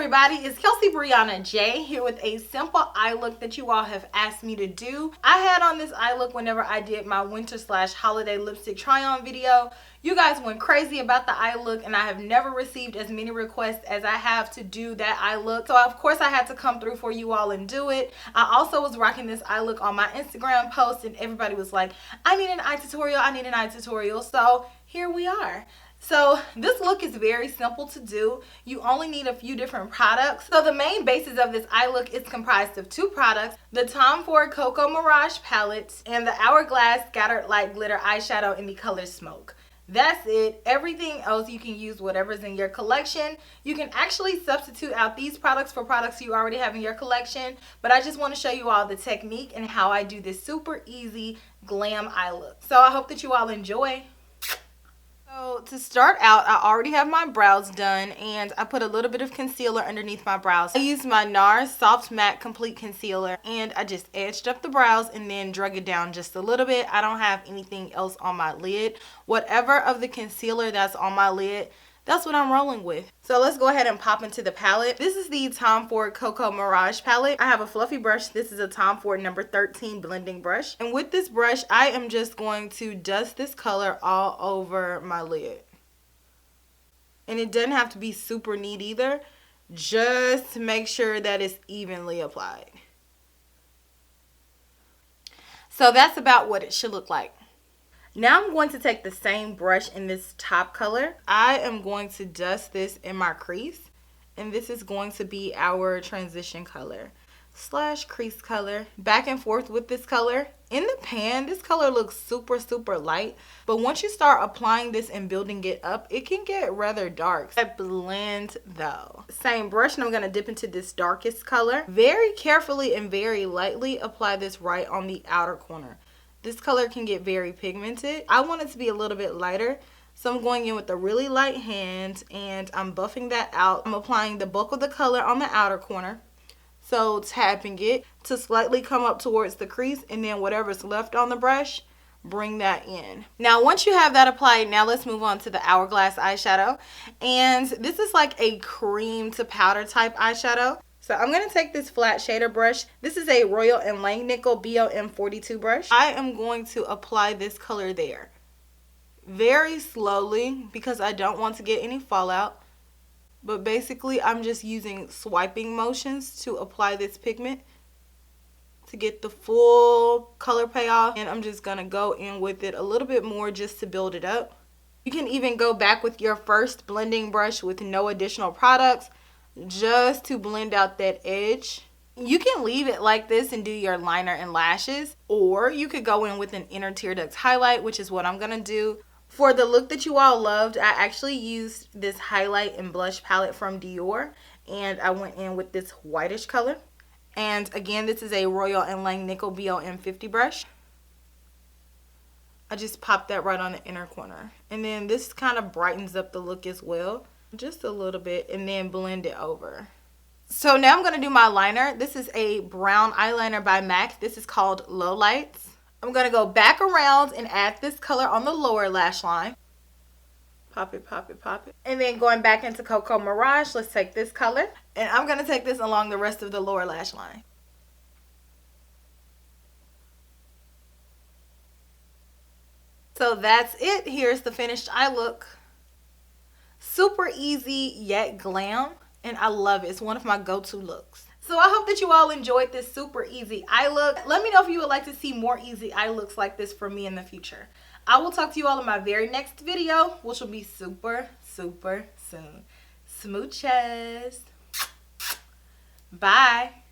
everybody, it's KelseeBrianaJai here with a simple eye look that you all have asked me to do. I had on this eye look whenever I did my winter/holiday lipstick try on video. You guys went crazy about the eye look and I have never received as many requests as I have to do that eye look. So of course I had to come through for you all and do it. I also was rocking this eye look on my Instagram post and everybody was like, I need an eye tutorial, I need an eye tutorial. So here we are. So this look is very simple to do. You only need a few different products. So the main basis of this eye look is comprised of two products, the Tom Ford Cocoa Mirage palette and the Hourglass Scattered Light glitter eyeshadow in the color Smoke. That's it. Everything else you can use whatever's in your collection. You can actually substitute out these products for products you already have in your collection, but I just want to show you all the technique and how I do this super easy glam eye look. So I hope that you all enjoy. So to start out, I already have my brows done and I put a little bit of concealer underneath my brows. I used my NARS Soft Matte Complete Concealer and I just edged up the brows and then drug it down just a little bit. I don't have anything else on my lid. Whatever of the concealer that's on my lid, that's what I'm rolling with. So let's go ahead and pop into the palette. This is the Tom Ford Cocoa Mirage palette. I have a fluffy brush. This is a Tom Ford number 13 blending brush. And with this brush, I am just going to dust this color all over my lid. And it doesn't have to be super neat either. Just make sure that it's evenly applied. So that's about what it should look like. Now I'm going to take the same brush in this top color. I am going to dust this in my crease. And this is going to be our transition color / crease color. Back and forth with this color. In the pan, this color looks super light. But once you start applying this and building it up, it can get rather dark. I blend though. Same brush and I'm going to dip into this darkest color. Very carefully and very lightly apply this right on the outer corner. This color can get very pigmented. I want it to be a little bit lighter. So I'm going in with a really light hand and I'm buffing that out. I'm applying the bulk of the color on the outer corner. So tapping it to slightly come up towards the crease and then whatever's left on the brush, bring that in. Now once you have that applied, now let's move on to the Hourglass eyeshadow. And this is like a cream to powder type eyeshadow. So I'm going to take this flat shader brush. This is a Royal & Langnickel BOM 42 brush. I am going to apply this color there. Very slowly because I don't want to get any fallout. But basically I'm just using swiping motions to apply this pigment to get the full color payoff. And I'm just going to go in with it a little bit more just to build it up. You can even go back with your first blending brush with no additional products, just to blend out that edge. You can leave it like this and do your liner and lashes, or you could go in with an inner tear duct highlight, which is what I'm gonna do. For the look that you all loved, I actually used this highlight and blush palette from Dior, and I went in with this whitish color. And again, this is a Royal & Langnickel BOM 50 brush. I just popped that right on the inner corner, and then this kind of brightens up the look as well. Just a little bit and then blend it over. So now I'm going to do my liner. This is a brown eyeliner by MAC. This is called Low Lights. I'm going to go back around and add this color on the lower lash line. Pop it, pop it, pop it. And then going back into Cocoa Mirage, let's take this color. And I'm going to take this along the rest of the lower lash line. So that's it. Here's the finished eye look. Super easy yet glam, and I love it. It's one of my go-to looks. So I hope that you all enjoyed this super easy eye look. Let me know if you would like to see more easy eye looks like this from me in the future. I will talk to you all in my very next video, which will be super soon. Smooches. Bye.